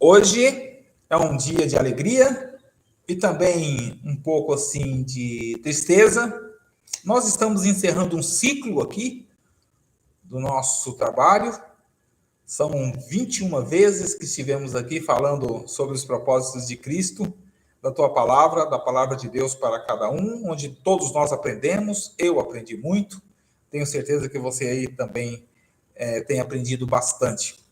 Hoje é um dia de alegria e também um pouco assim de tristeza. Nós estamos encerrando um ciclo aqui do nosso trabalho. São 21 vezes que estivemos aqui falando sobre os propósitos de Cristo, da tua palavra, da palavra de Deus para cada um, onde todos nós aprendemos. Eu aprendi muito. Tenho certeza que você aí também tem aprendido bastante.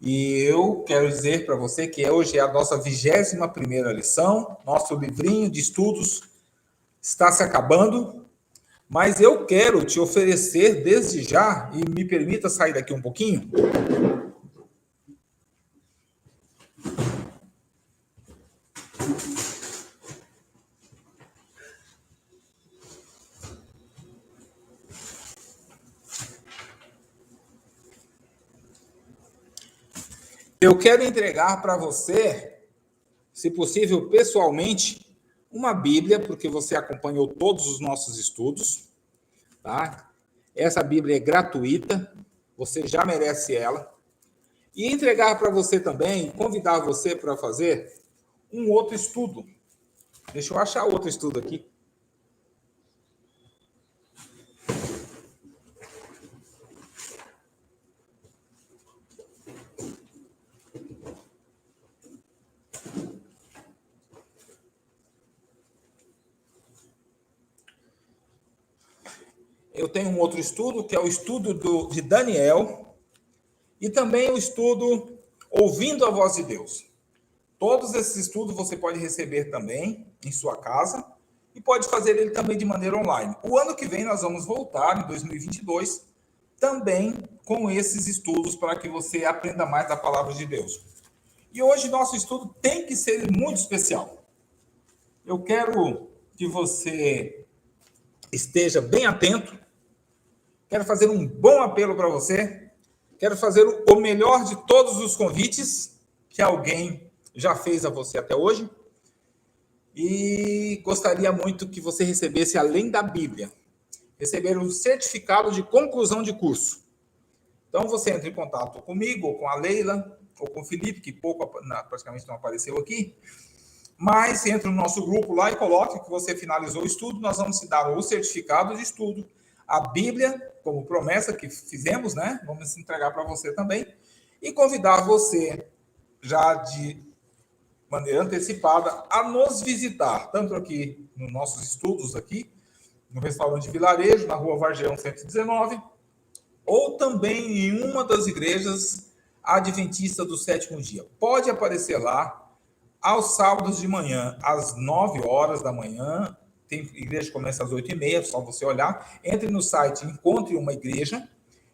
E eu quero dizer para você que hoje é a nossa 21ª lição, nosso livrinho de estudos está se acabando, mas eu quero te oferecer desde já, e me permita sair daqui um pouquinho. Eu quero entregar para você, se possível pessoalmente, uma Bíblia, porque você acompanhou todos os nossos estudos, tá? Essa Bíblia é gratuita, você já merece ela. E entregar para você também, convidar você para fazer um outro estudo. Deixa eu achar outro estudo aqui. Eu tenho um outro estudo, que é o estudo de Daniel, e também o estudo Ouvindo a Voz de Deus. Todos esses estudos você pode receber também em sua casa e pode fazer ele também de maneira online. O ano que vem nós vamos voltar, em 2022, também com esses estudos para que você aprenda mais da palavra de Deus. E hoje nosso estudo tem que ser muito especial. Eu quero que você esteja bem atento. Quero fazer um bom apelo para você. Quero fazer o melhor de todos os convites que alguém já fez a você até hoje. E gostaria muito que você recebesse, além da Bíblia, receber um certificado de conclusão de curso. Então, você entra em contato comigo, ou com a Leila, ou com o Felipe, que praticamente não apareceu aqui. Mas entra no nosso grupo lá e coloque que você finalizou o estudo. Nós vamos te dar o certificado de estudo, a Bíblia, como promessa que fizemos, né? Vamos entregar para você também. E convidar você, já de maneira antecipada, a nos visitar, tanto aqui nos nossos estudos, aqui, no restaurante Vilarejo, na rua Vargeão 119, ou também em uma das igrejas adventistas do sétimo dia. Pode aparecer lá, aos sábados de manhã, às 9 horas da manhã, tem igreja que começa às 8h30, só você olhar, entre no site, encontre uma igreja,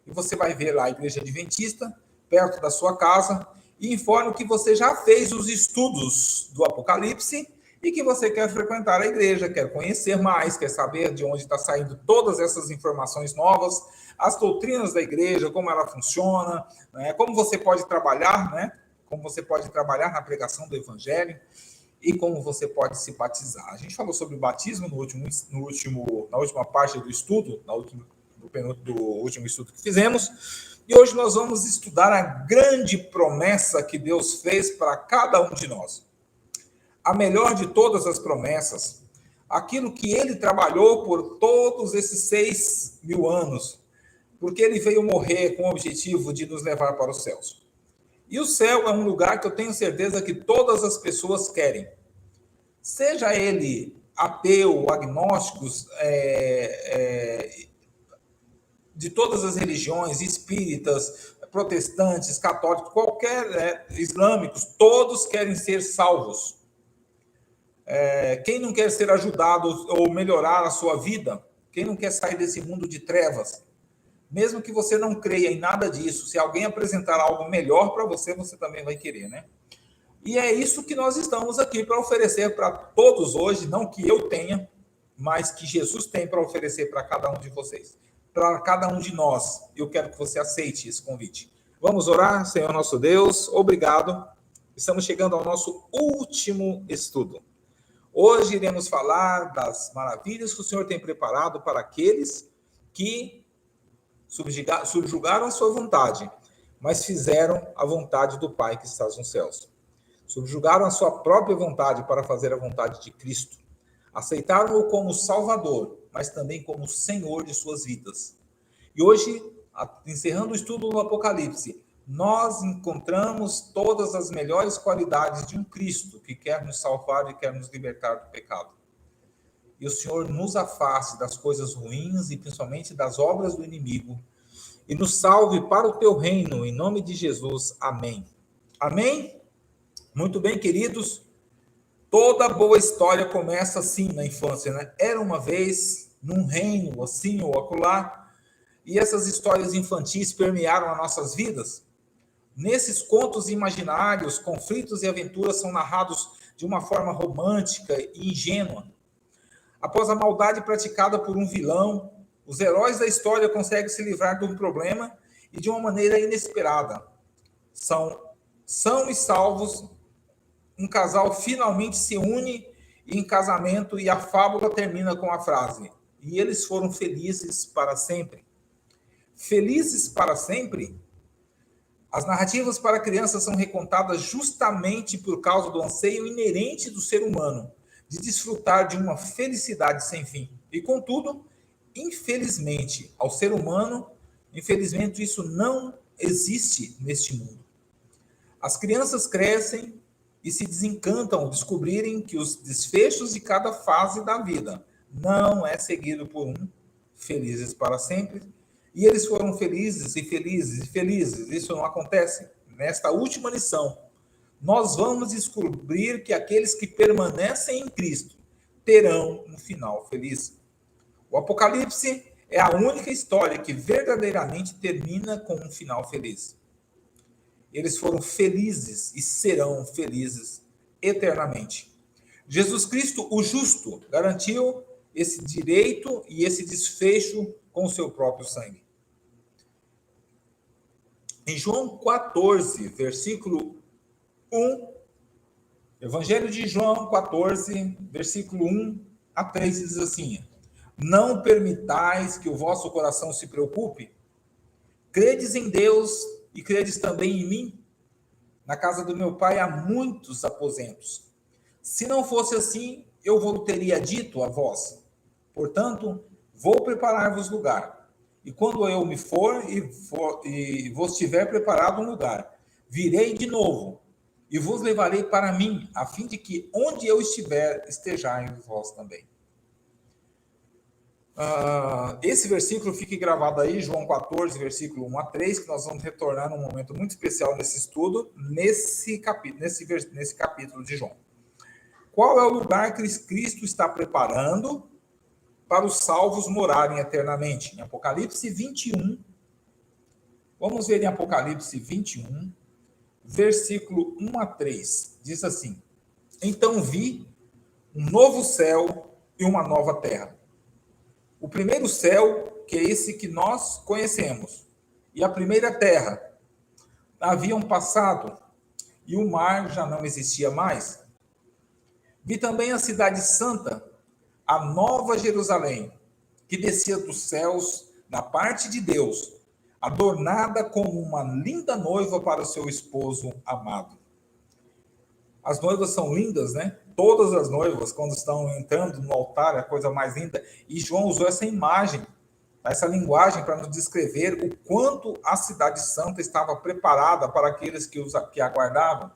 e você vai ver lá a igreja adventista, perto da sua casa, e informe que você já fez os estudos do Apocalipse, e que você quer frequentar a igreja, quer conhecer mais, quer saber de onde está saindo todas essas informações novas, as doutrinas da igreja, como ela funciona, né, como você pode trabalhar, né? Como você pode trabalhar na pregação do Evangelho e como você pode se batizar. A gente falou sobre o batismo na última parte do estudo, do último estudo que fizemos, e hoje nós vamos estudar a grande promessa que Deus fez para cada um de nós. A melhor de todas as promessas, aquilo que Ele trabalhou por todos esses 6.000 anos, porque Ele veio morrer com o objetivo de nos levar para os céus. E o céu é um lugar que eu tenho certeza que todas as pessoas querem. Seja ele ateu, agnósticos, de todas as religiões, espíritas, protestantes, católicos, islâmicos, todos querem ser salvos. Quem não quer ser ajudado ou melhorar a sua vida? Quem não quer sair desse mundo de trevas? Mesmo que você não creia em nada disso, se alguém apresentar algo melhor para você, você também vai querer, né? E é isso que nós estamos aqui para oferecer para todos hoje, não que eu tenha, mas que Jesus tem para oferecer para cada um de vocês, para cada um de nós. Eu quero que você aceite esse convite. Vamos orar, Senhor nosso Deus, obrigado. Estamos chegando ao nosso último estudo. Hoje iremos falar das maravilhas que o Senhor tem preparado para aqueles que subjugaram a sua vontade, mas fizeram a vontade do Pai que está nos céus. Subjugaram a sua própria vontade para fazer a vontade de Cristo. Aceitaram-o como Salvador, mas também como Senhor de suas vidas. E hoje, encerrando o estudo do Apocalipse, nós encontramos todas as melhores qualidades de um Cristo que quer nos salvar e quer nos libertar do pecado. E o Senhor nos afaste das coisas ruins e principalmente das obras do inimigo e nos salve para o teu reino, em nome de Jesus. Amém. Amém? Muito bem, queridos. Toda boa história começa assim na infância, né? Era uma vez, num reino, assim ou acolá, e essas histórias infantis permearam as nossas vidas. Nesses contos imaginários, conflitos e aventuras são narrados de uma forma romântica e ingênua. Após a maldade praticada por um vilão, os heróis da história conseguem se livrar de um problema e de uma maneira inesperada. São e salvos, um casal finalmente se une em casamento e a fábula termina com a frase: e eles foram felizes para sempre. Felizes para sempre? As narrativas para crianças são recontadas justamente por causa do anseio inerente do ser humano de desfrutar de uma felicidade sem fim. E, contudo, infelizmente, ao ser humano, infelizmente, isso não existe neste mundo. As crianças crescem e se desencantam ao descobrirem que os desfechos de cada fase da vida não é seguido por um felizes para sempre. E eles foram felizes e felizes e felizes. Isso não acontece. Nesta última lição, nós vamos descobrir que aqueles que permanecem em Cristo terão um final feliz. O Apocalipse é a única história que verdadeiramente termina com um final feliz. Eles foram felizes e serão felizes eternamente. Jesus Cristo, o justo, garantiu esse direito e esse desfecho com o seu próprio sangue. Em João 14, versículo 1, Evangelho de João 14, versículo 1 a 3, diz assim: não permitais que o vosso coração se preocupe. Credes em Deus e credes também em mim? Na casa do meu pai há muitos aposentos. Se não fosse assim, eu vos teria dito a vós. Portanto, vou preparar-vos lugar. E quando eu me for e vos tiver preparado um lugar, virei de novo e vos levarei para mim, a fim de que onde eu estiver, estejais vós também. Esse versículo fica gravado aí, João 14, versículo 1 a 3, que nós vamos retornar num momento muito especial nesse estudo, nesse capítulo de João. Qual é o lugar que Cristo está preparando para os salvos morarem eternamente? Em Apocalipse 21, vamos ver em Apocalipse 21, versículo 1 a 3, diz assim: então vi um novo céu e uma nova terra. O primeiro céu, que é esse que nós conhecemos, e a primeira terra haviam passado, e o mar já não existia mais. Vi também a cidade santa, a nova Jerusalém, que descia dos céus da parte de Deus, adornada como uma linda noiva para o seu esposo amado. As noivas são lindas, né? Todas as noivas, quando estão entrando no altar, é a coisa mais linda. E João usou essa imagem, essa linguagem, para nos descrever o quanto a cidade santa estava preparada para aqueles que aguardavam.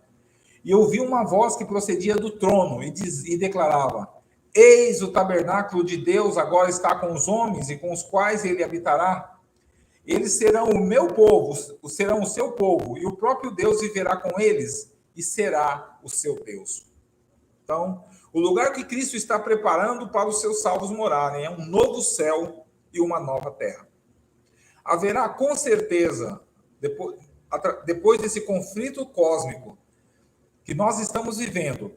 E eu ouvi uma voz que procedia do trono e declarava: eis o tabernáculo de Deus agora está com os homens e com os quais ele habitará. Eles serão o meu povo, serão o seu povo, e o próprio Deus viverá com eles e será o seu Deus. Então, o lugar que Cristo está preparando para os seus salvos morarem é um novo céu e uma nova terra. Haverá com certeza, depois desse conflito cósmico que nós estamos vivendo,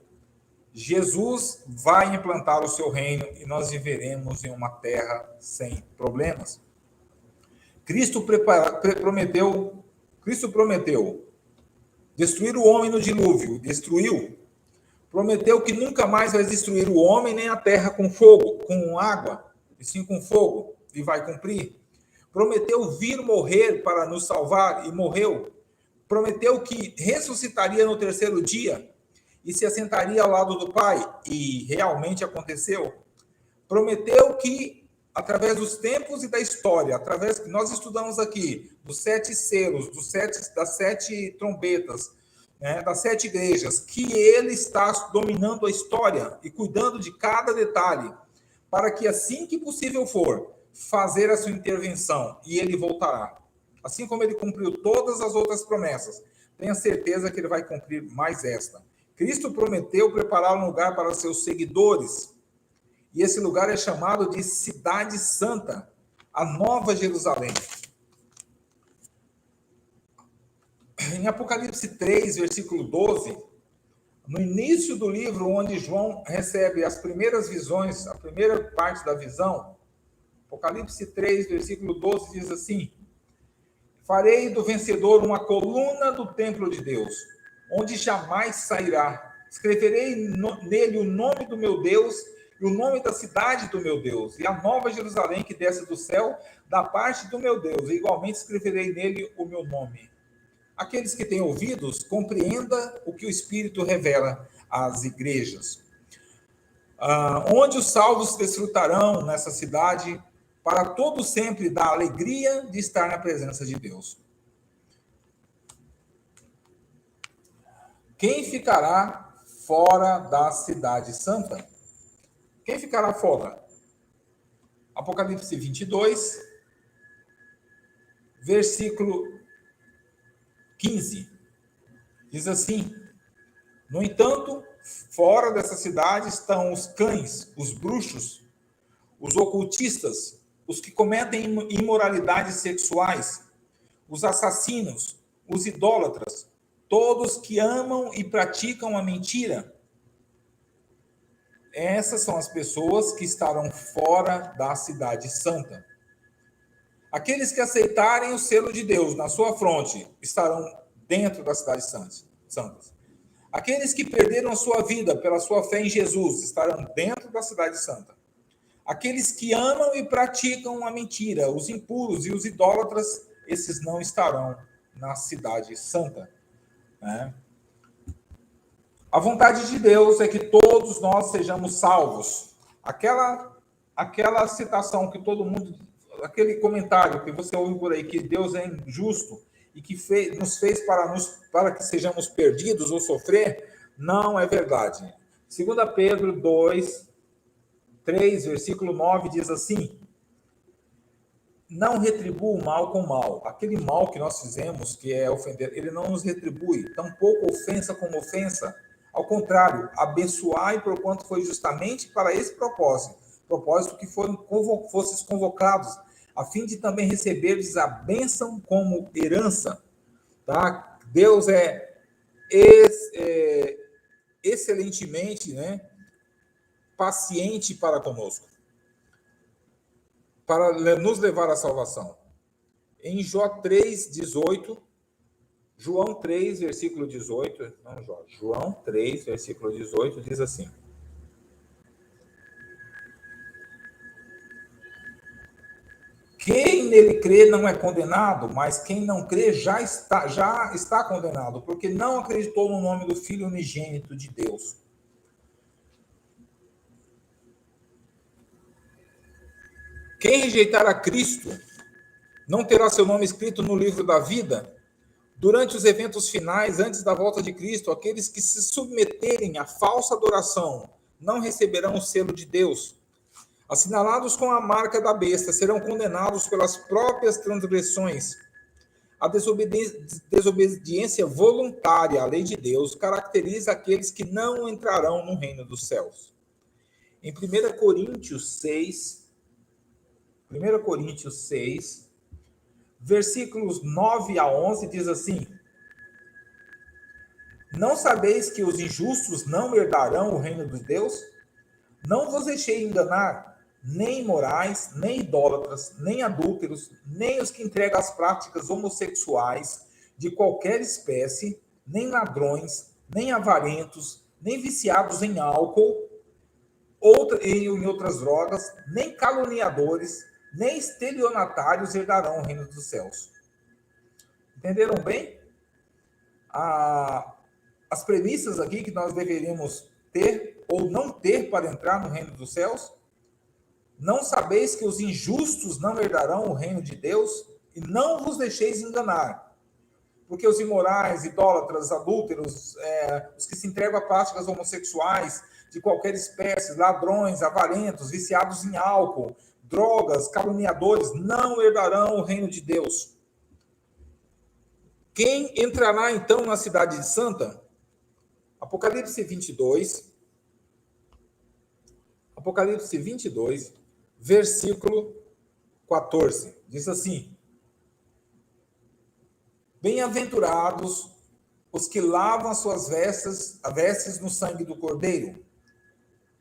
Jesus vai implantar o seu reino e nós viveremos em uma terra sem problemas. Cristo prometeu destruir o homem no dilúvio, destruiu. Prometeu que nunca mais vai destruir o homem nem a terra com fogo, com água, e sim com fogo, e vai cumprir. Prometeu vir morrer para nos salvar, e morreu. prometeu que ressuscitaria no terceiro dia e se assentaria ao lado do Pai, e realmente aconteceu. Prometeu que, através dos tempos e da história, através que nós estudamos aqui, dos 7 selos, das 7 trombetas, né, das 7 igrejas, que ele está dominando a história e cuidando de cada detalhe, para que, assim que possível for, fazer a sua intervenção, e ele voltará. Assim como ele cumpriu todas as outras promessas, tenha certeza que ele vai cumprir mais esta. Cristo prometeu preparar um lugar para os seus seguidores, e esse lugar é chamado de Cidade Santa, a Nova Jerusalém. Em Apocalipse 3, versículo 12, no início do livro, onde João recebe as primeiras visões, a primeira parte da visão, Apocalipse 3, versículo 12, diz assim: farei do vencedor uma coluna do templo de Deus, onde jamais sairá. Escreverei nele o nome do meu Deus e o nome da cidade do meu Deus, e a nova Jerusalém que desce do céu, da parte do meu Deus, e igualmente escreverei nele o meu nome. Aqueles que têm ouvidos, compreenda o que o Espírito revela às igrejas. Onde os salvos desfrutarão nessa cidade, para todo sempre da alegria de estar na presença de Deus. Quem ficará fora da cidade santa? Quem ficará fora? Apocalipse 22, versículo 15. Diz assim: no entanto, fora dessa cidade estão os cães, os bruxos, os ocultistas, os que cometem imoralidades sexuais, os assassinos, os idólatras, todos que amam e praticam a mentira. Essas são as pessoas que estarão fora da cidade santa. Aqueles que aceitarem o selo de Deus na sua fronte estarão dentro da cidade santa. Aqueles que perderam a sua vida pela sua fé em Jesus estarão dentro da cidade santa. Aqueles que amam e praticam a mentira, os impuros e os idólatras, esses não estarão na cidade santa. Né? A vontade de Deus é que todos nós sejamos salvos. Aquela citação que todo mundo, aquele comentário que você ouve por aí, que Deus é injusto e que nos fez para que sejamos perdidos ou sofrer, não é verdade. 2 Pedro 2, 3, versículo 9, diz assim: não retribua o mal com mal. Aquele mal que nós fizemos, que é ofender, ele não nos retribui. Tampouco ofensa como ofensa. Ao contrário, abençoai porquanto foi justamente para esse propósito que fosses convocados, a fim de também receberdes a bênção como herança. Tá? Deus é excelentemente, né, paciente para conosco, para nos levar à salvação. Em João 3, 18, João 3, versículo 18, não, João 3, versículo 18, diz assim: quem nele crê não é condenado, mas quem não crê já está condenado, porque não acreditou no nome do Filho unigênito de Deus. Quem rejeitar a Cristo não terá seu nome escrito no livro da vida. Durante os eventos finais, antes da volta de Cristo, aqueles que se submeterem à falsa adoração não receberão o selo de Deus. Assinalados com a marca da besta, serão condenados pelas próprias transgressões. A desobediência voluntária à lei de Deus caracteriza aqueles que não entrarão no reino dos céus. Em 1 Coríntios 6, versículos 9 a 11, diz assim: não sabeis que os injustos não herdarão o reino de Deus? Não vos deixei enganar, nem imorais, nem idólatras, nem adúlteros, nem os que entregam as práticas homossexuais de qualquer espécie, nem ladrões, nem avarentos, nem viciados em álcool, em outras drogas, nem caluniadores, nem estelionatários herdarão o reino dos céus. Entenderam bem? as premissas aqui que nós deveríamos ter ou não ter para entrar no reino dos céus? Não sabeis que os injustos não herdarão o reino de Deus? E não vos deixeis enganar. Porque os imorais, idólatras, adúlteros, os que se entregam a práticas homossexuais de qualquer espécie, ladrões, avarentos, viciados em álcool, drogas, caluniadores, não herdarão o reino de Deus. Quem entrará então na cidade santa? Apocalipse 22, versículo 14, diz assim: Bem-aventurados os que lavam as suas vestes no sangue do Cordeiro.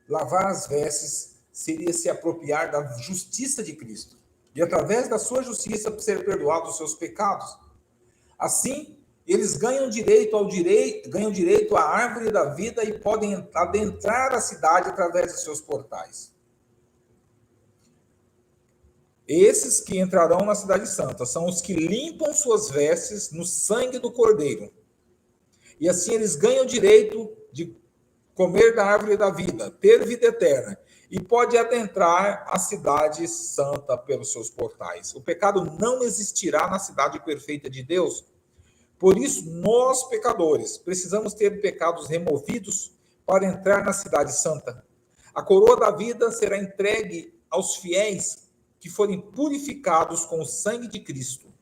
Lavar as vestes seria se apropriar da justiça de Cristo, e através da sua justiça ser perdoados os seus pecados. Assim, eles ganham direito à árvore da vida e podem adentrar a cidade através de seus portais. Esses que entrarão na cidade santa são os que limpam suas vestes no sangue do Cordeiro. E assim eles ganham direito de comer da árvore da vida, ter vida eterna, e pode adentrar a cidade santa pelos seus portais. O pecado não existirá na cidade perfeita de Deus. Por isso, nós, pecadores, precisamos ter pecados removidos para entrar na cidade santa. A coroa da vida será entregue aos fiéis que forem purificados com o sangue de Cristo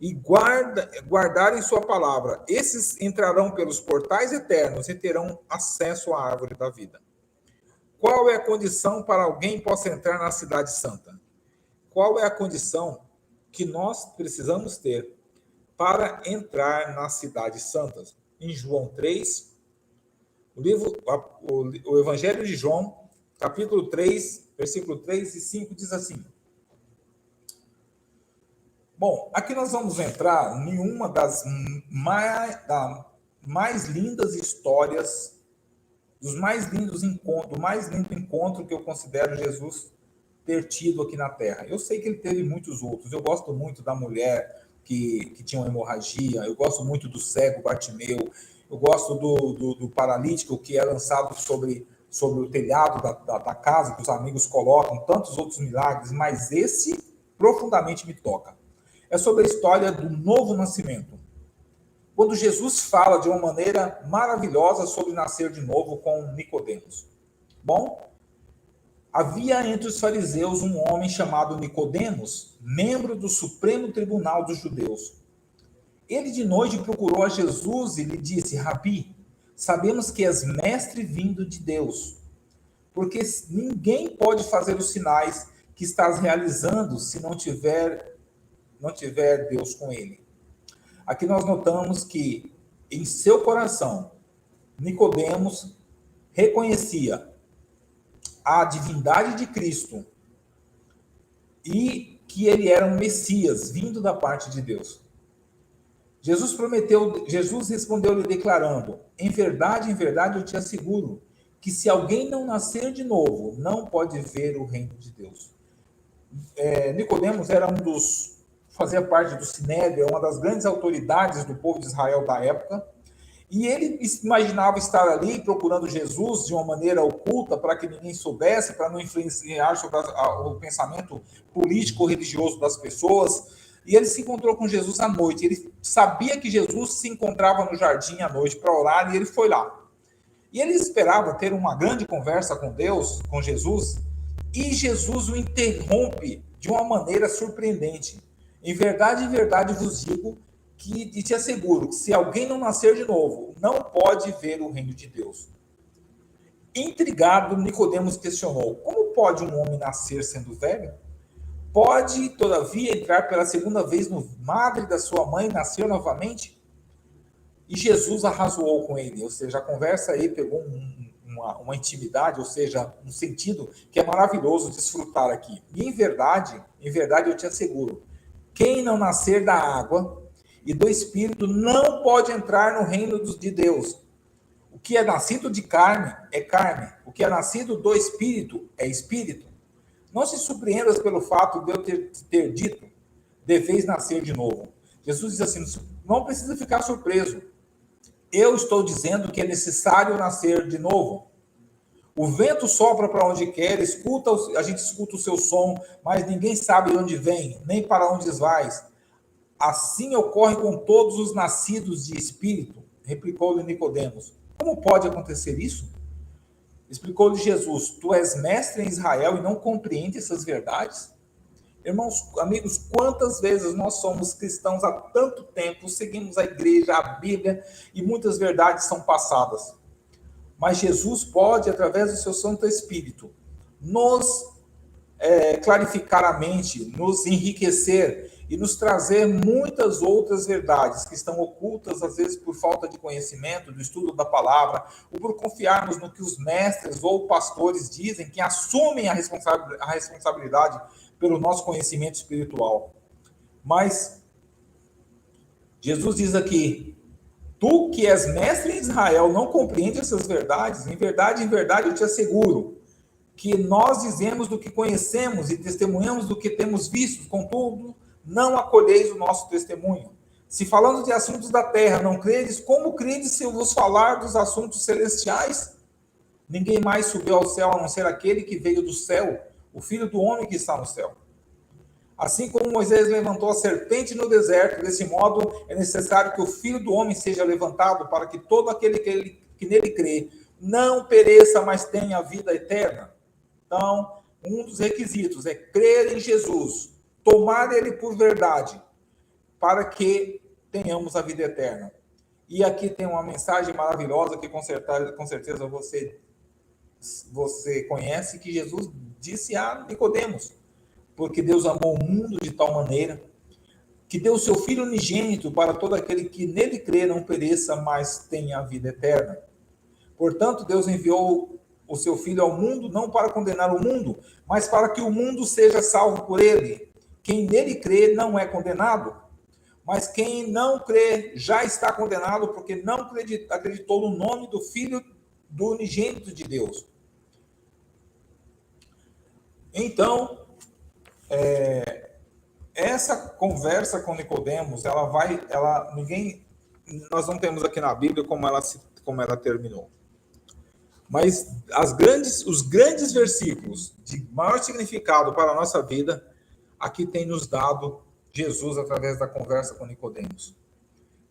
e guardarem sua palavra. Esses entrarão pelos portais eternos e terão acesso à árvore da vida. Qual é a condição para alguém possa entrar na cidade santa? Qual é a condição que nós precisamos ter para entrar na cidade santa? Em João 3, o Evangelho de João, capítulo 3, versículo 3 e 5, diz assim: Bom, aqui nós vamos entrar em uma das mais lindas histórias, do mais lindo encontro que eu considero Jesus ter tido aqui na Terra. Eu sei que ele teve muitos outros. Eu gosto muito da mulher que tinha uma hemorragia, eu gosto muito do cego Bartimeu, eu gosto do paralítico que é lançado sobre o telhado da casa, que os amigos colocam, tantos outros milagres, mas esse profundamente me toca. É sobre a história do novo nascimento. Quando Jesus fala de uma maneira maravilhosa sobre nascer de novo com Nicodemos. Bom, havia entre os fariseus um homem chamado Nicodemos, membro do Supremo Tribunal dos Judeus. Ele de noite procurou a Jesus e lhe disse: Rabi, sabemos que és mestre vindo de Deus, porque ninguém pode fazer os sinais que estás realizando se não tiver Deus com ele. Aqui nós notamos que em seu coração Nicodemos reconhecia a divindade de Cristo e que ele era um Messias vindo da parte de Deus. Jesus respondeu-lhe declarando: em verdade, eu te asseguro que se alguém não nascer de novo, não pode ver o reino de Deus. Nicodemos era fazia parte do Sinédrio, é uma das grandes autoridades do povo de Israel da época, e ele imaginava estar ali procurando Jesus de uma maneira oculta para que ninguém soubesse, para não influenciar sobre o pensamento político-religioso das pessoas, e ele se encontrou com Jesus à noite. Ele sabia que Jesus se encontrava no jardim à noite para orar, e ele foi lá. E ele esperava ter uma grande conversa com Deus, com Jesus, e Jesus o interrompe de uma maneira surpreendente. Em verdade vos digo e te asseguro que se alguém não nascer de novo, não pode ver o reino de Deus. Intrigado, Nicodemos questionou: como pode um homem nascer sendo velho? Pode, todavia, entrar pela segunda vez no madre da sua mãe e nascer novamente? E Jesus arrazoou com ele, ou seja, a conversa aí pegou uma intimidade, ou seja, um sentido que é maravilhoso desfrutar aqui. E em verdade eu te asseguro, quem não nascer da água e do Espírito não pode entrar no reino de Deus. O que é nascido de carne é carne, o que é nascido do Espírito é Espírito. Não se surpreendas pelo fato de eu ter dito, deveis nascer de novo. Jesus diz assim, não precisa ficar surpreso. Eu estou dizendo que é necessário nascer de novo. O vento sopra para onde quer, a gente escuta o seu som, mas ninguém sabe de onde vem, nem para onde vai. Assim ocorre com todos os nascidos de espírito, replicou-lhe Nicodemos. Como pode acontecer isso? Explicou-lhe Jesus: Tu és mestre em Israel e não compreende essas verdades? Irmãos, amigos, quantas vezes nós somos cristãos há tanto tempo, seguimos a igreja, a Bíblia, e muitas verdades são passadas. Mas Jesus pode, através do seu Santo Espírito, nos clarificar a mente, nos enriquecer e nos trazer muitas outras verdades que estão ocultas, às vezes, por falta de conhecimento, do estudo da palavra, ou por confiarmos no que os mestres ou pastores dizem, que assumem a responsabilidade pelo nosso conhecimento espiritual. Mas Jesus diz aqui: tu que és mestre em Israel não compreende essas verdades? Em verdade, eu te asseguro que nós dizemos do que conhecemos e testemunhamos do que temos visto, contudo, não acolheis o nosso testemunho. Se falando de assuntos da terra não credes, como credes se eu vos falar dos assuntos celestiais? Ninguém mais subiu ao céu a não ser aquele que veio do céu, o Filho do homem que está no céu. Assim como Moisés levantou a serpente no deserto, desse modo é necessário que o Filho do homem seja levantado para que todo aquele que nele crê não pereça, mas tenha a vida eterna. Então, um dos requisitos é crer em Jesus, tomar ele por verdade, para que tenhamos a vida eterna. E aqui tem uma mensagem maravilhosa que com certeza você conhece, que Jesus disse a Nicodemos: porque Deus amou o mundo de tal maneira que deu o seu Filho unigênito para todo aquele que nele crê não pereça, mas tenha a vida eterna. Portanto, Deus enviou o seu Filho ao mundo não para condenar o mundo, mas para que o mundo seja salvo por ele. Quem nele crê não é condenado, mas quem não crê já está condenado, porque não acreditou no nome do Filho do unigênito de Deus. Então, essa conversa com Nicodemos, nós não temos aqui na Bíblia como ela terminou. Mas os grandes versículos de maior significado para a nossa vida, aqui tem nos dado Jesus através da conversa com Nicodemos.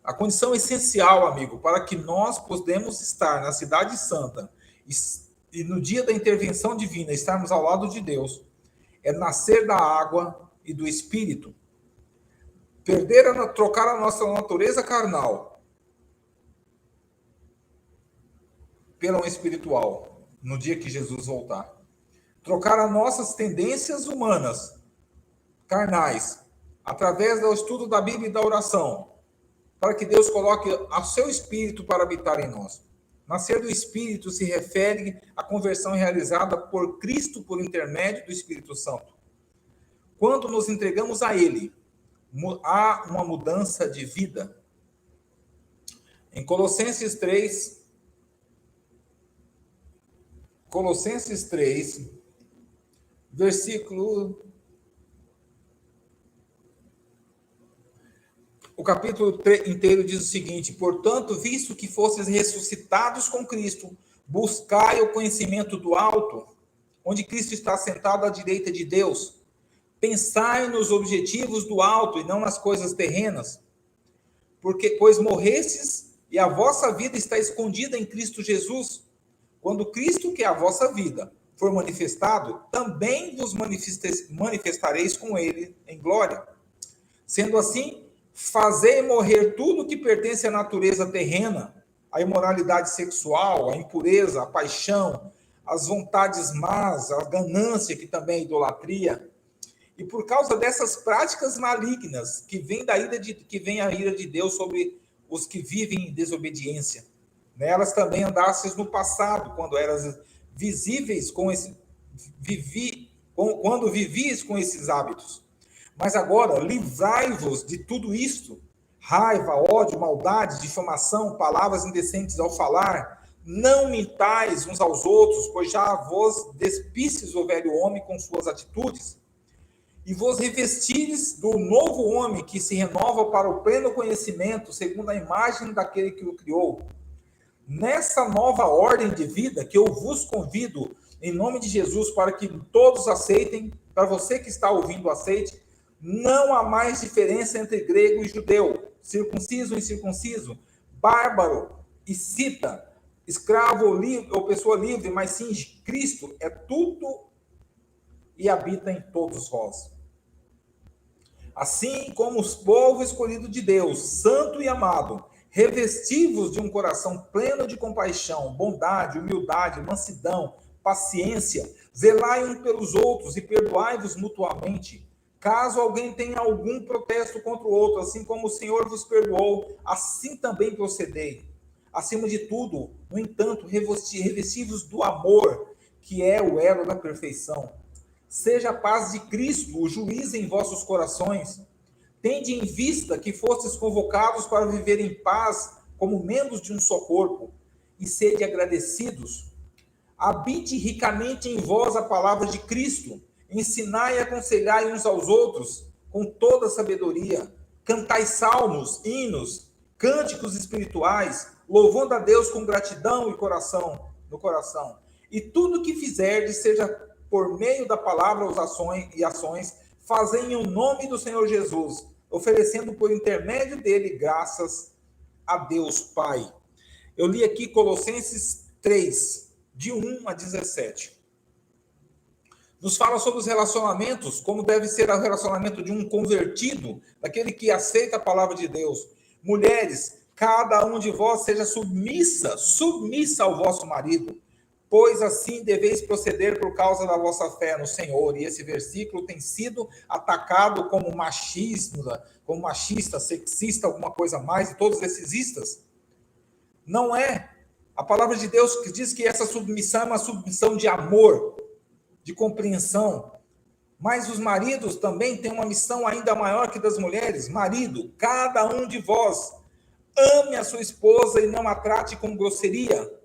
A condição essencial, amigo, para que nós podemos estar na Cidade Santa e no dia da intervenção divina estarmos ao lado de Deus, é nascer da água e do Espírito. Trocar a nossa natureza carnal pela espiritual, no dia que Jesus voltar. Trocar as nossas tendências humanas, carnais, através do estudo da Bíblia e da oração, para que Deus coloque o seu Espírito para habitar em nós. Nascer do Espírito se refere à conversão realizada por Cristo por intermédio do Espírito Santo. Quando nos entregamos a Ele, há uma mudança de vida. Em Colossenses 3, versículo... O capítulo inteiro diz o seguinte: portanto, visto que fostes ressuscitados com Cristo, buscai o conhecimento do alto, onde Cristo está sentado à direita de Deus. Pensai nos objetivos do alto e não nas coisas terrenas, pois morrestes e a vossa vida está escondida em Cristo Jesus. Quando Cristo, que é a vossa vida, for manifestado, também vos manifestareis com ele em glória. Sendo assim, fazei morrer tudo que pertence à natureza terrena, a imoralidade sexual, a impureza, a paixão, as vontades más, a ganância, que também é idolatria. E por causa dessas práticas malignas que vem a ira de Deus sobre os que vivem em desobediência. Nelas também andastes no passado, quando vivies com esses hábitos. Mas agora, livrai-vos de tudo isto: raiva, ódio, maldade, difamação, palavras indecentes ao falar. Não mintais uns aos outros, pois já vos despistes o velho homem com suas atitudes, e vos revestires do novo homem que se renova para o pleno conhecimento, segundo a imagem daquele que o criou. Nessa nova ordem de vida que eu vos convido, em nome de Jesus, para que todos aceitem, para você que está ouvindo, aceite, não há mais diferença entre grego e judeu, circunciso e incircunciso, bárbaro e cita, escravo ou pessoa livre, mas sim Cristo é tudo e habita em todos vós. Assim como os povo escolhido de Deus, santo e amado, revestivos de um coração pleno de compaixão, bondade, humildade, mansidão, paciência, zelai uns pelos outros e perdoai-vos mutuamente. Caso alguém tenha algum protesto contra o outro, assim como o Senhor vos perdoou, assim também procedei. Acima de tudo, no entanto, revestivos do amor, que é o elo da perfeição. Seja a paz de Cristo o juiz em vossos corações. Tende em vista que fostes convocados para viver em paz como membros de um só corpo, e sede agradecidos. Habite ricamente em vós a palavra de Cristo, ensinai e aconselhai uns aos outros com toda sabedoria. Cantai salmos, hinos, cânticos espirituais, louvando a Deus com gratidão no coração. E tudo que fizerdes, seja por meio da palavra e ações, fazem em o nome do Senhor Jesus, oferecendo por intermédio dele graças a Deus Pai. Eu li aqui Colossenses 3, de 1 a 17. Nos fala sobre os relacionamentos, como deve ser o relacionamento de um convertido, daquele que aceita a palavra de Deus. Mulheres, cada um de vós seja submissa ao vosso marido, pois assim deveis proceder por causa da vossa fé no Senhor. E esse versículo tem sido atacado como machista, sexista, alguma coisa mais, e todos esses istas. Não é. A palavra de Deus diz que essa submissão é uma submissão de amor, de compreensão. Mas os maridos também têm uma missão ainda maior que das mulheres. Marido, cada um de vós ame a sua esposa e não a trate com grosseria.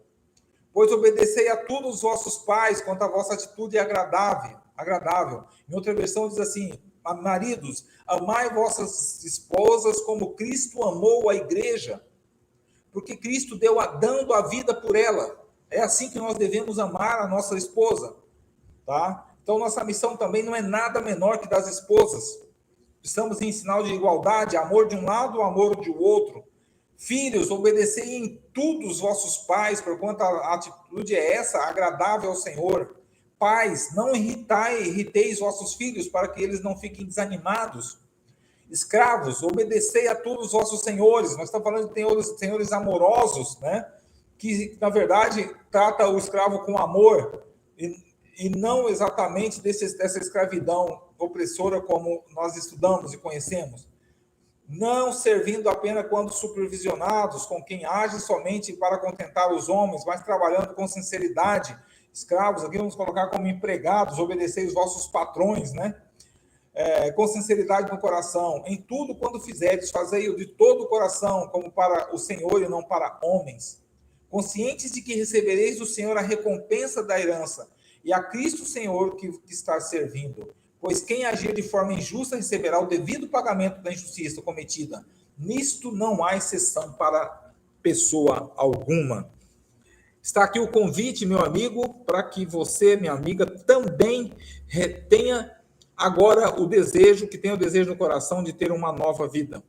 Pois obedecei a todos os vossos pais, quanto a vossa atitude é agradável. Em outra versão diz assim: maridos, amai vossas esposas como Cristo amou a igreja, porque Cristo dando a vida por ela. É assim que nós devemos amar a nossa esposa, tá? Então nossa missão também não é nada menor que das esposas. Estamos em sinal de igualdade, amor de um lado, amor do outro. Filhos, obedecei em tudo os vossos pais, porquanto a atitude é essa, agradável ao Senhor. Pais, não irriteis vossos filhos, para que eles não fiquem desanimados. Escravos, obedecei a todos os vossos senhores. Nós estamos falando de senhores amorosos, né? Que, na verdade, trata o escravo com amor, e não exatamente dessa escravidão opressora como nós estudamos e conhecemos. Não servindo apenas quando supervisionados, com quem age somente para contentar os homens, mas trabalhando com sinceridade. Escravos, aqui vamos colocar como empregados, obedecei os vossos patrões, né? Com sinceridade no coração. Em tudo, quando fizerdes, fazei-o de todo o coração, como para o Senhor e não para homens. Conscientes de que recebereis do Senhor a recompensa da herança, e a Cristo Senhor que está servindo. Pois quem agir de forma injusta receberá o devido pagamento da injustiça cometida. Nisto não há exceção para pessoa alguma. Está aqui o convite, meu amigo, para que você, minha amiga, também tenha agora o desejo no coração de ter uma nova vida.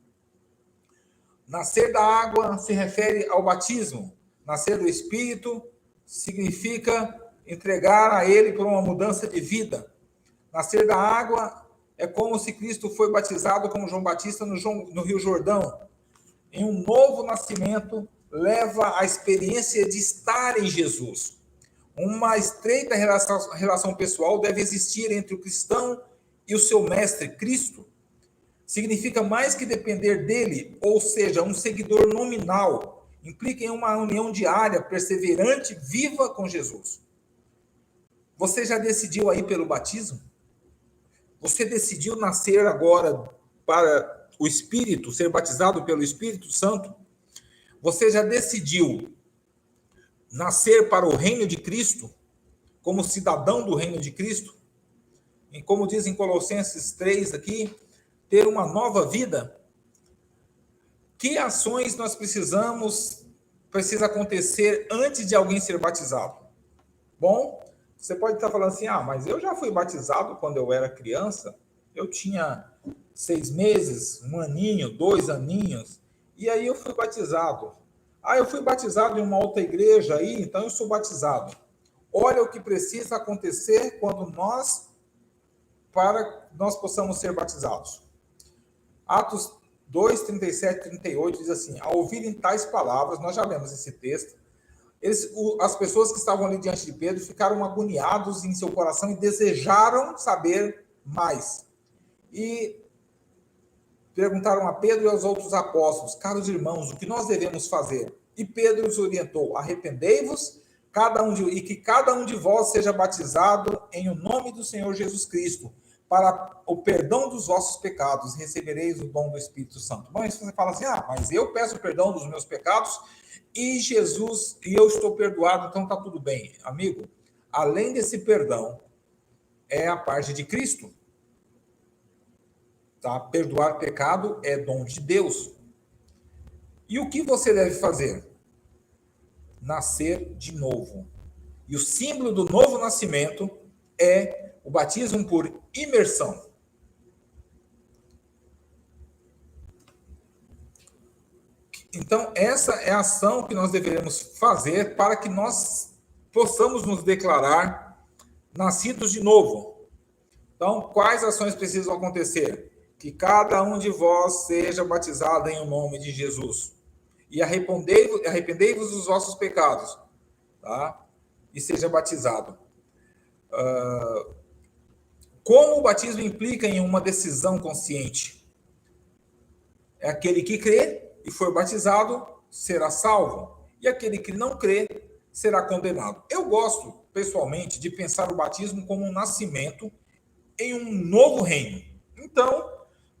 Nascer da água se refere ao batismo. Nascer do Espírito significa entregar a Ele por uma mudança de vida. Nascer da água é como se Cristo foi batizado como João Batista no Rio Jordão. Em um novo nascimento, leva a experiência de estar em Jesus. Uma estreita relação pessoal deve existir entre o cristão e o seu mestre, Cristo. Significa mais que depender dele, ou seja, um seguidor nominal. Implica em uma união diária, perseverante, viva com Jesus. Você já decidiu aí pelo batismo? Você decidiu nascer agora para o Espírito, ser batizado pelo Espírito Santo? Você já decidiu nascer para o reino de Cristo, como cidadão do reino de Cristo? como diz em Colossenses 3 aqui, ter uma nova vida, que ações nós precisa acontecer antes de alguém ser batizado? Bom, você pode estar falando assim, mas eu já fui batizado quando eu era criança, eu tinha 6 meses, 1 aninho, 2 aninhos, e aí eu fui batizado. Eu fui batizado em uma outra igreja aí, então eu sou batizado. Olha o que precisa acontecer para nós possamos ser batizados. Atos 2, 37 e 38 diz assim, ao ouvirem tais palavras, nós já lemos esse texto, as pessoas que estavam ali diante de Pedro ficaram agoniados em seu coração e desejaram saber mais. E perguntaram a Pedro e aos outros apóstolos, caros irmãos, o que nós devemos fazer? E Pedro os orientou, arrependei-vos, e que cada um de vós seja batizado em o nome do Senhor Jesus Cristo, para o perdão dos vossos pecados, recebereis o dom do Espírito Santo. Bom, isso você fala assim, mas eu peço perdão dos meus pecados, e eu estou perdoado, então está tudo bem. Amigo, além desse perdão, é a parte de Cristo. Tá? Perdoar pecado é dom de Deus. E o que você deve fazer? Nascer de novo. E o símbolo do novo nascimento é o batismo por imersão. Então, essa é a ação que nós deveremos fazer para que nós possamos nos declarar nascidos de novo. Então, quais ações precisam acontecer? Que cada um de vós seja batizado em nome de Jesus. E arrependei-vos dos vossos pecados. Tá? E seja batizado. Como o batismo implica em uma decisão consciente? É aquele que crê e for batizado, será salvo. E aquele que não crê, será condenado. Eu gosto, pessoalmente, de pensar o batismo como um nascimento em um novo reino. Então,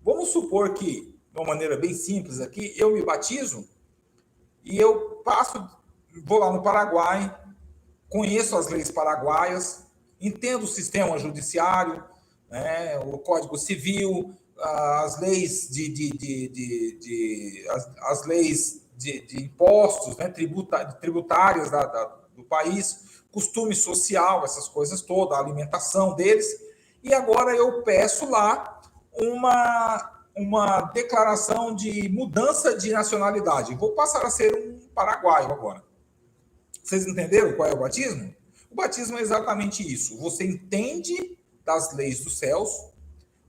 vamos supor que, de uma maneira bem simples aqui, eu me batizo e eu vou lá no Paraguai, conheço as leis paraguaias, entendo o sistema judiciário, né, o Código Civil, as leis as leis de impostos, né, tributárias do país, costume social, essas coisas todas, a alimentação deles. E agora eu peço lá uma declaração de mudança de nacionalidade. Vou passar a ser um paraguaio agora. Vocês entenderam qual é o batismo? O batismo é exatamente isso. Você entende das leis dos céus,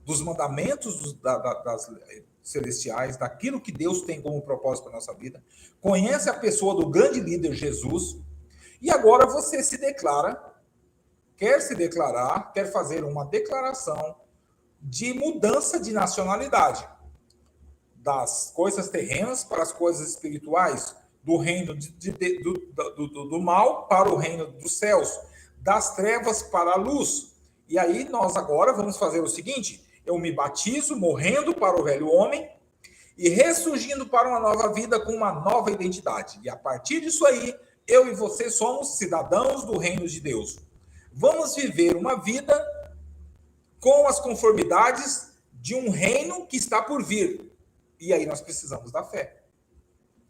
dos mandamentos das celestiais, daquilo que Deus tem como propósito para a nossa vida, conhece a pessoa do grande líder Jesus, e agora você quer fazer uma declaração de mudança de nacionalidade, das coisas terrenas para as coisas espirituais, do reino do mal para o reino dos céus, das trevas para a luz. E aí nós agora vamos fazer o seguinte, eu me batizo morrendo para o velho homem e ressurgindo para uma nova vida com uma nova identidade. E a partir disso aí, eu e você somos cidadãos do reino de Deus. Vamos viver uma vida com as conformidades de um reino que está por vir. E aí nós precisamos da fé.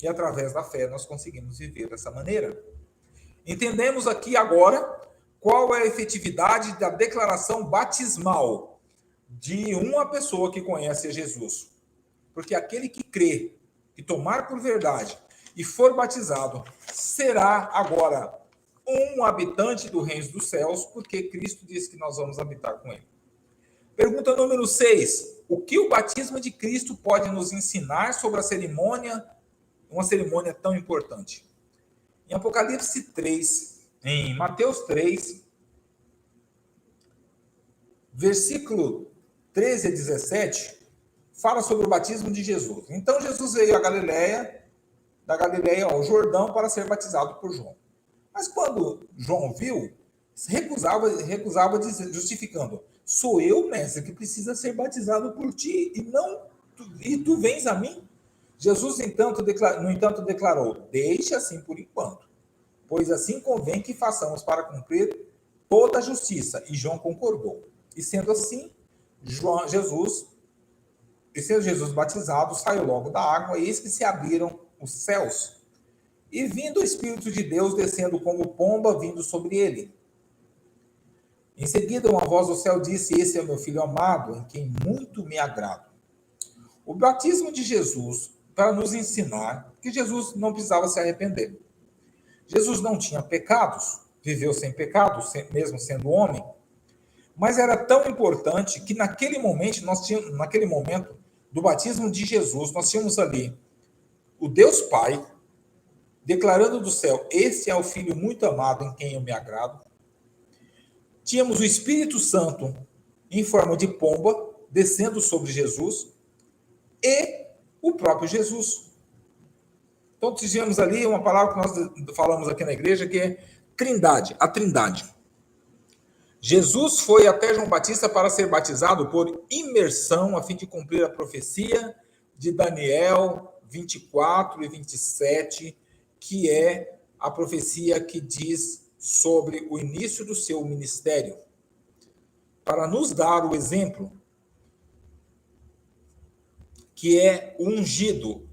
E através da fé nós conseguimos viver dessa maneira. Entendemos aqui agora qual é a efetividade da declaração batismal de uma pessoa que conhece Jesus. Porque aquele que crê e tomar por verdade e for batizado será agora um habitante do reino dos céus, porque Cristo disse que nós vamos habitar com ele. Pergunta número 6. O que o batismo de Cristo pode nos ensinar sobre uma cerimônia tão importante? Em Apocalipse 3, em Mateus 3, versículo 13 a 17, fala sobre o batismo de Jesus. Então Jesus veio da Galileia ao Jordão para ser batizado por João. Mas quando João viu, recusava justificando: sou eu, mestre, que precisa ser batizado por ti, e tu vens a mim? Jesus, no entanto, declarou: deixe assim por enquanto, pois assim convém que façamos para cumprir toda a justiça. E João concordou. E sendo assim, sendo Jesus batizado, saiu logo da água, e eis que se abriram os céus. E vindo o Espírito de Deus descendo como pomba, vindo sobre ele. Em seguida, uma voz do céu disse: Esse é o meu filho amado, em quem muito me agrado. O batismo de Jesus, para nos ensinar que Jesus não precisava se arrepender. Jesus não tinha pecados, viveu sem pecado, mesmo sendo homem, mas era tão importante que naquele momento do batismo de Jesus, nós tínhamos ali o Deus Pai declarando do céu: Esse é o Filho muito amado em quem eu me agrado. Tínhamos o Espírito Santo em forma de pomba descendo sobre Jesus e o próprio Jesus. Então, tivemos ali uma palavra que nós falamos aqui na igreja, que é Trindade, a Trindade. Jesus foi até João Batista para ser batizado por imersão, a fim de cumprir a profecia de Daniel 24 e 27, que é a profecia que diz sobre o início do seu ministério. Para nos dar o exemplo, que é ungido.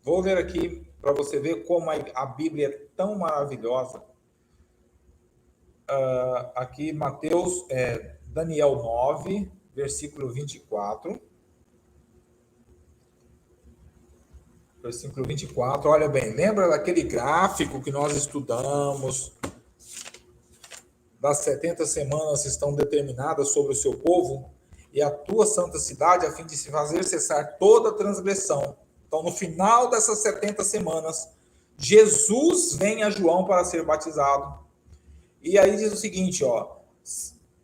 Vou ler aqui para você ver como a Bíblia é tão maravilhosa. Aqui, Daniel 9, versículo 24. Versículo 24, olha bem, lembra daquele gráfico que nós estudamos? Das 70 semanas estão determinadas sobre o seu povo e a tua santa cidade, a fim de se fazer cessar toda transgressão. Então, no final dessas 70 semanas, Jesus vem a João para ser batizado. E aí diz o seguinte,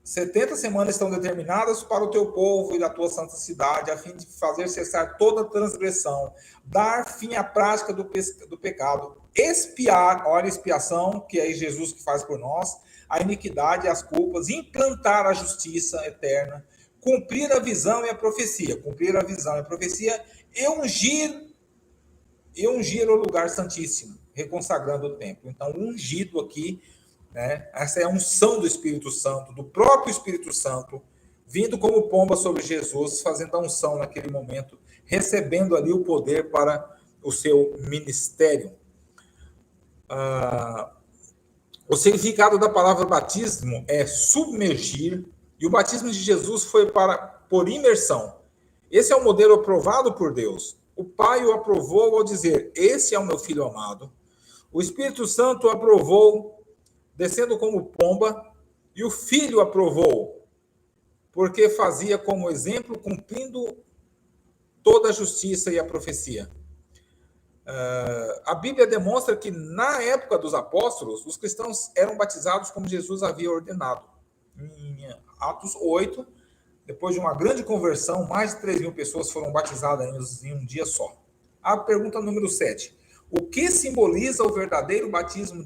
70 semanas estão determinadas para o teu povo e da tua santa cidade, a fim de fazer cessar toda transgressão, dar fim à prática do pecado, expiar, olha a expiação, que é Jesus que faz por nós, a iniquidade e as culpas, implantar a justiça eterna, cumprir a visão e a profecia, e ungir o lugar santíssimo, reconsagrando o templo. Então, ungido aqui, né? Essa é a unção do Espírito Santo, do próprio Espírito Santo, vindo como pomba sobre Jesus, fazendo a unção naquele momento, recebendo ali o poder para o seu ministério. O significado da palavra batismo é submergir, e o batismo de Jesus foi por imersão. Esse é o modelo aprovado por Deus. O Pai o aprovou ao dizer: Esse é o meu Filho amado. O Espírito Santo aprovou descendo como pomba, e o Filho aprovou, porque fazia como exemplo, cumprindo toda a justiça e a profecia. A Bíblia demonstra que, na época dos apóstolos, os cristãos eram batizados como Jesus havia ordenado. Em Atos 8, depois de uma grande conversão, mais de 3.000 pessoas foram batizadas em um dia só. A pergunta número 7. O que simboliza o verdadeiro batismo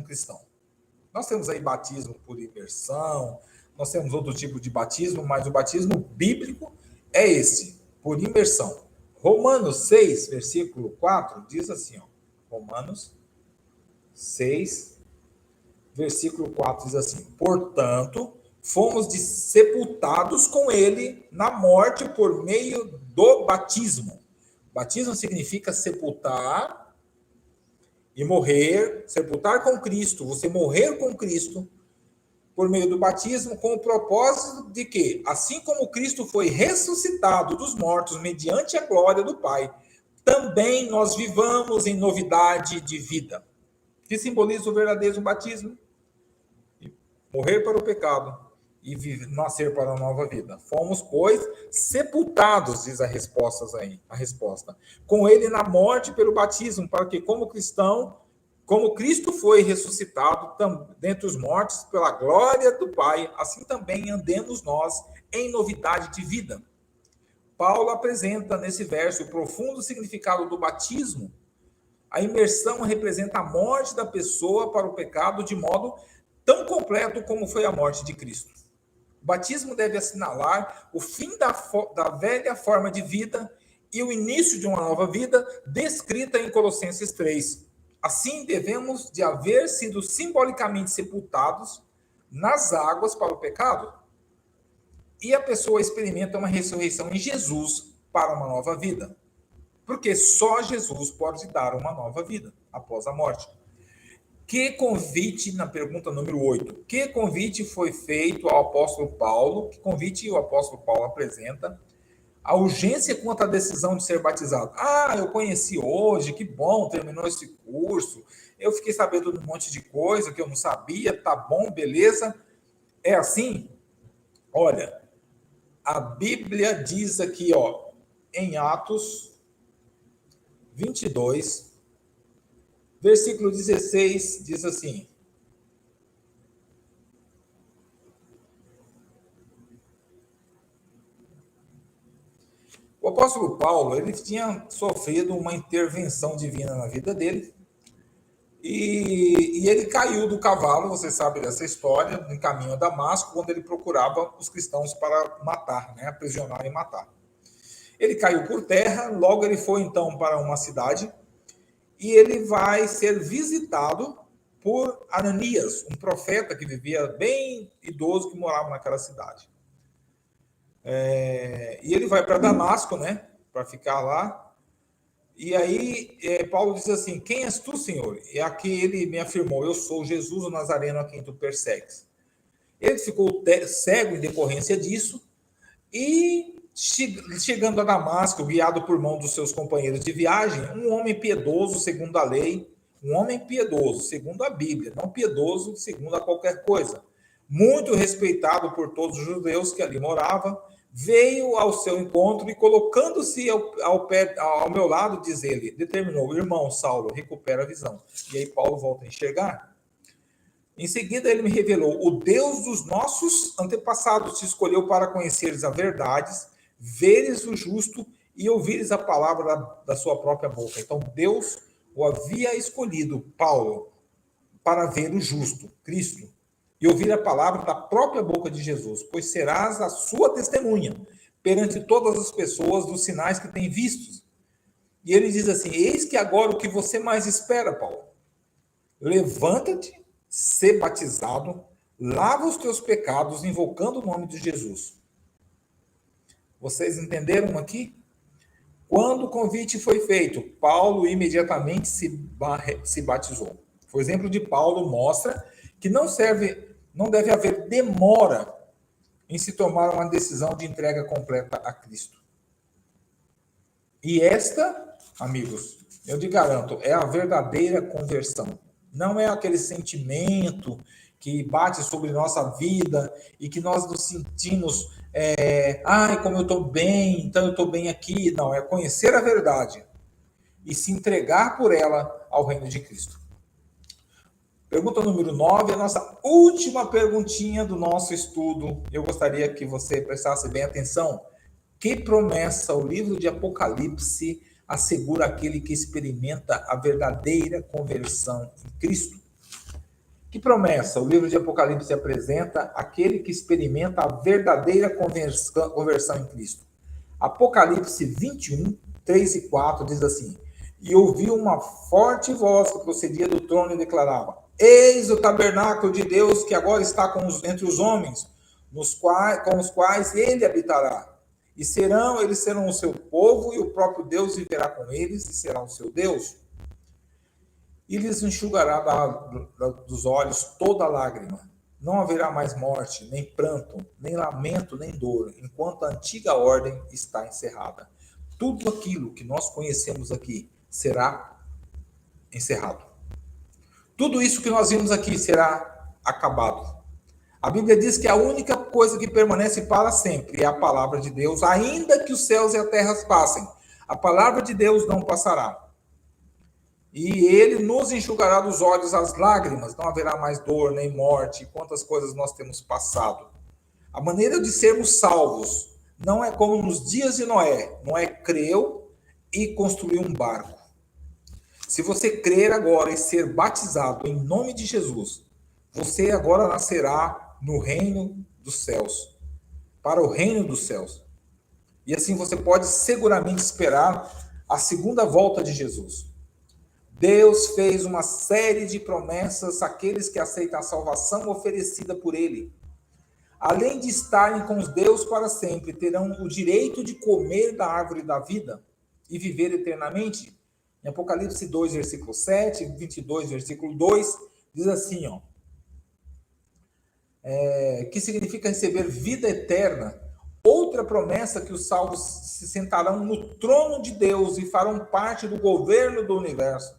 cristão? Nós temos aí batismo por imersão, nós temos outro tipo de batismo, mas o batismo bíblico é esse, por imersão. Romanos 6, versículo 4, diz assim, Romanos 6, versículo 4 diz assim: Portanto, fomos sepultados com ele na morte por meio do batismo. Batismo significa sepultar e morrer, sepultar com Cristo, você morrer com Cristo, por meio do batismo, com o propósito de que, assim como Cristo foi ressuscitado dos mortos mediante a glória do Pai, também nós vivamos em novidade de vida. Que simboliza o verdadeiro batismo? Morrer para o pecado e nascer para a nova vida. Fomos, pois, sepultados, diz a resposta, com ele na morte pelo batismo, para que, como Cristo foi ressuscitado dentre os mortos pela glória do Pai, assim também andemos nós em novidade de vida. Paulo apresenta nesse verso o profundo significado do batismo. A imersão representa a morte da pessoa para o pecado de modo tão completo como foi a morte de Cristo. O batismo deve assinalar o fim da velha forma de vida e o início de uma nova vida descrita em Colossenses 3. Assim, devemos de haver sido simbolicamente sepultados nas águas para o pecado, e a pessoa experimenta uma ressurreição em Jesus para uma nova vida. Porque só Jesus pode dar uma nova vida após a morte. Que convite, na pergunta número 8, que convite foi feito ao apóstolo Paulo? Que convite o apóstolo Paulo apresenta? A urgência quanto à decisão de ser batizado. Ah, eu conheci hoje, que bom, terminou esse curso. Eu fiquei sabendo de um monte de coisa que eu não sabia, tá bom, beleza. É assim? Olha, a Bíblia diz aqui, ó, em Atos 22, versículo 16, diz assim: o apóstolo Paulo, ele tinha sofrido uma intervenção divina na vida dele, e ele caiu do cavalo, você sabe dessa história, em caminho a Damasco, quando ele procurava os cristãos para matar, né, aprisionar e matar. Ele caiu por terra, logo ele foi então para uma cidade, e ele vai ser visitado por Ananias, um profeta que vivia bem idoso, que morava naquela cidade. E ele vai para Damasco, né, para ficar lá. E aí Paulo diz assim: quem és tu, Senhor? E aqui ele me afirmou: eu sou Jesus o Nazareno a quem tu persegues. Ele ficou cego em decorrência disso, e chegando a Damasco, guiado por mão dos seus companheiros de viagem, um homem piedoso segundo a lei, um homem piedoso segundo a Bíblia, não piedoso segundo a qualquer coisa, muito respeitado por todos os judeus que ali moravam, veio ao seu encontro e, colocando-se ao meu lado, diz ele, determinou: irmão Saulo, recupera a visão. E aí Paulo volta a enxergar. Em seguida, ele me revelou: o Deus dos nossos antepassados te escolheu para conheceres a verdade, veres o justo e ouvires a palavra da sua própria boca. Então, Deus o havia escolhido, Paulo, para ver o justo, Cristo, e ouvir a palavra da própria boca de Jesus, pois serás a sua testemunha perante todas as pessoas dos sinais que têm vistos. E ele diz assim: eis que agora o que você mais espera, Paulo, levanta-te, ser batizado, lava os teus pecados, invocando o nome de Jesus. Vocês entenderam aqui? Quando o convite foi feito, Paulo imediatamente se batizou. O exemplo de Paulo mostra que não deve haver demora em se tomar uma decisão de entrega completa a Cristo. E esta, amigos, eu te garanto, é a verdadeira conversão. Não é aquele sentimento que bate sobre nossa vida e que nós nos sentimos, como eu estou bem, então eu estou bem aqui. Não, é conhecer a verdade e se entregar por ela ao reino de Cristo. Pergunta número 9, a nossa última perguntinha do nosso estudo. Eu gostaria que você prestasse bem atenção. Que promessa o livro de Apocalipse assegura aquele que experimenta a verdadeira conversão em Cristo? Que promessa o livro de Apocalipse apresenta aquele que experimenta a verdadeira conversão em Cristo? Apocalipse 21, 3 e 4 diz assim: e ouvi uma forte voz que procedia do trono e declarava: eis o tabernáculo de Deus que agora está entre os homens, com os quais ele habitará. E eles serão o seu povo, e o próprio Deus viverá com eles, e será o seu Deus. E lhes enxugará dos olhos toda lágrima. Não haverá mais morte, nem pranto, nem lamento, nem dor, enquanto a antiga ordem está encerrada. Tudo aquilo que nós conhecemos aqui será encerrado. Tudo isso que nós vimos aqui será acabado. A Bíblia diz que a única coisa que permanece para sempre é a palavra de Deus, ainda que os céus e a terra passem. A palavra de Deus não passará. E ele nos enxugará dos olhos as lágrimas, não haverá mais dor, nem morte, quantas coisas nós temos passado. A maneira de sermos salvos não é como nos dias de Noé. Noé creu e construiu um barco. Se você crer agora e ser batizado em nome de Jesus, você agora nascerá no reino dos céus, para o reino dos céus. E assim você pode seguramente esperar a segunda volta de Jesus. Deus fez uma série de promessas àqueles que aceitam a salvação oferecida por ele. Além de estarem com Deus para sempre, terão o direito de comer da árvore da vida e viver eternamente. Em Apocalipse 2, versículo 7, 22, versículo 2, diz assim, ó, que significa receber vida eterna. Outra promessa que os salvos se sentarão no trono de Deus e farão parte do governo do universo.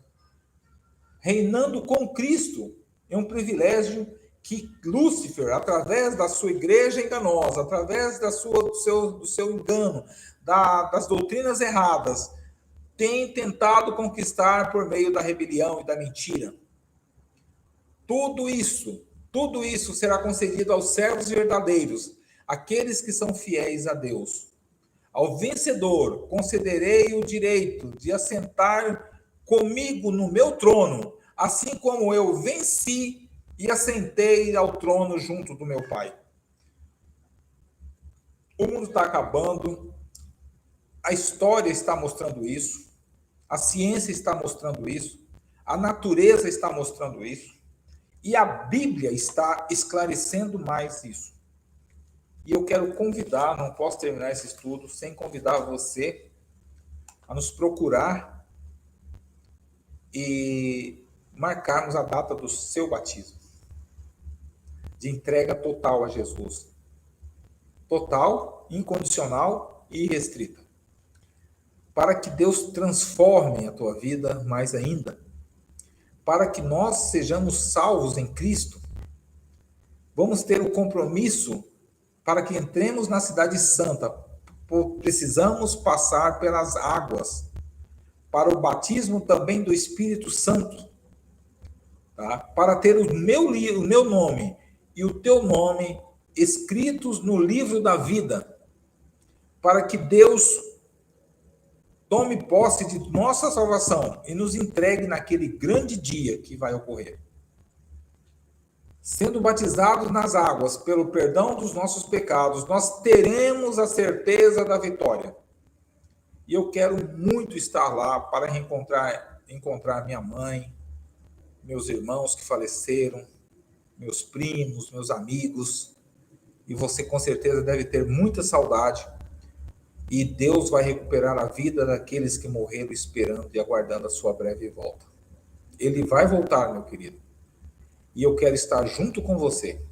Reinando com Cristo é um privilégio que Lúcifer, através da sua igreja enganosa, através do seu engano, das doutrinas erradas, tem tentado conquistar por meio da rebelião e da mentira. Tudo isso será concedido aos servos verdadeiros, aqueles que são fiéis a Deus. Ao vencedor concederei o direito de assentar comigo no meu trono, assim como eu venci e assentei ao trono junto do meu Pai. O mundo está acabando, a história está mostrando isso, a ciência está mostrando isso, a natureza está mostrando isso, e a Bíblia está esclarecendo mais isso. E eu quero convidar, não posso terminar esse estudo sem convidar você a nos procurar e marcarmos a data do seu batismo, de entrega total a Jesus. Total, incondicional e irrestrita. Para que Deus transforme a tua vida mais ainda. Para que nós sejamos salvos em Cristo. Vamos ter o compromisso para que entremos na cidade santa. Precisamos passar pelas águas. Para o batismo também do Espírito Santo. Tá? Para ter o meu nome e o teu nome escritos no livro da vida, para que Deus tome posse de nossa salvação e nos entregue naquele grande dia que vai ocorrer. Sendo batizados nas águas pelo perdão dos nossos pecados, nós teremos a certeza da vitória. E eu quero muito estar lá para encontrar minha mãe, meus irmãos que faleceram, meus primos, meus amigos, e você com certeza deve ter muita saudade, e Deus vai recuperar a vida daqueles que morreram esperando e aguardando a sua breve volta. Ele vai voltar, meu querido, e eu quero estar junto com você.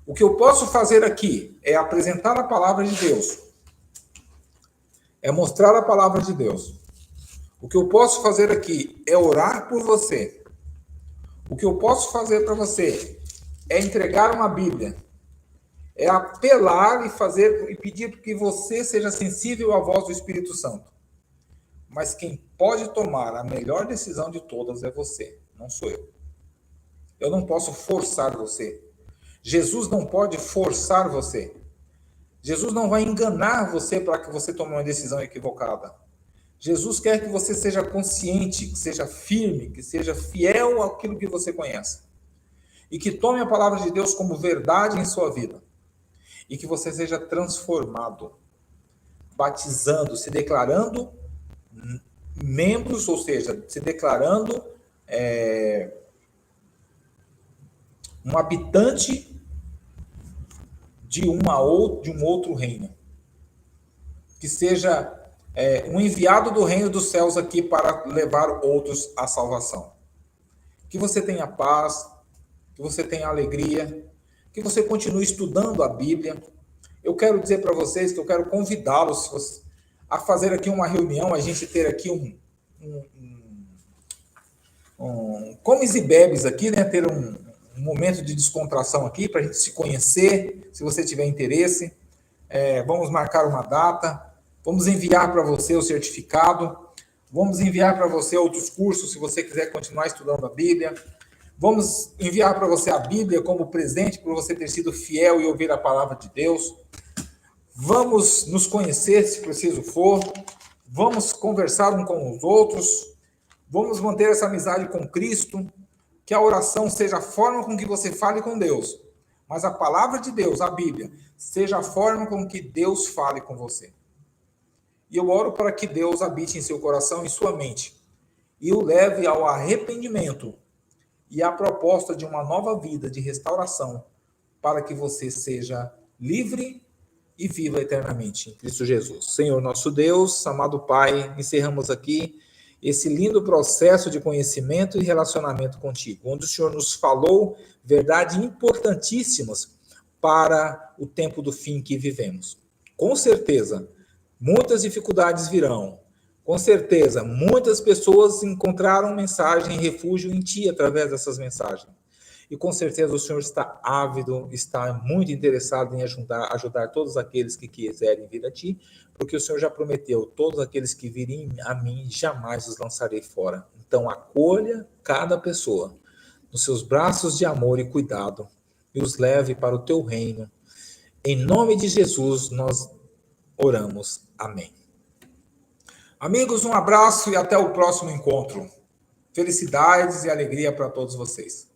O que eu posso fazer aqui é apresentar a palavra de Deus, é mostrar a palavra de Deus. O que eu posso fazer aqui é orar por você. O que eu posso fazer para você é entregar uma Bíblia, é apelar e pedir que você seja sensível à voz do Espírito Santo. Mas quem pode tomar a melhor decisão de todas é você, não sou eu. Eu não posso forçar você. Jesus não pode forçar você. Jesus não vai enganar você para que você tome uma decisão equivocada. Jesus quer que você seja consciente, que seja firme, que seja fiel àquilo que você conhece. E que tome a palavra de Deus como verdade em sua vida. E que você seja transformado, batizando, se declarando membros, ou seja, se declarando um habitante de um outro reino. Que seja um enviado do reino dos céus aqui para levar outros à salvação. Que você tenha paz, que você tenha alegria, que você continue estudando a Bíblia. Eu quero dizer para vocês que eu quero convidá-los a fazer aqui uma reunião, a gente ter aqui comes e bebes aqui, né? Ter um momento de descontração aqui para a gente se conhecer, se você tiver interesse. Vamos marcar uma data, vamos enviar para você o certificado, vamos enviar para você outros cursos, se você quiser continuar estudando a Bíblia. Vamos enviar para você a Bíblia como presente por você ter sido fiel e ouvir a palavra de Deus. Vamos nos conhecer, se preciso for. Vamos conversar uns com os outros. Vamos manter essa amizade com Cristo. Que a oração seja a forma com que você fale com Deus. Mas a palavra de Deus, a Bíblia, seja a forma com que Deus fale com você. E eu oro para que Deus habite em seu coração e em sua mente. e o leve ao arrependimento e à proposta de uma nova vida de restauração, para que você seja livre e viva eternamente em Cristo Jesus. Senhor nosso Deus, amado Pai, encerramos aqui esse lindo processo de conhecimento e relacionamento contigo, onde o Senhor nos falou verdades importantíssimas para o tempo do fim que vivemos. Com certeza, muitas dificuldades virão. Com certeza, muitas pessoas encontraram mensagem e refúgio em Ti através dessas mensagens. E com certeza o Senhor está ávido, está muito interessado em ajudar todos aqueles que quiserem vir a Ti, porque o Senhor já prometeu, todos aqueles que virem a mim, jamais os lançarei fora. Então acolha cada pessoa nos seus braços de amor e cuidado e os leve para o Teu reino. Em nome de Jesus nós oramos. Amém. Amigos, um abraço e até o próximo encontro. Felicidades e alegria para todos vocês.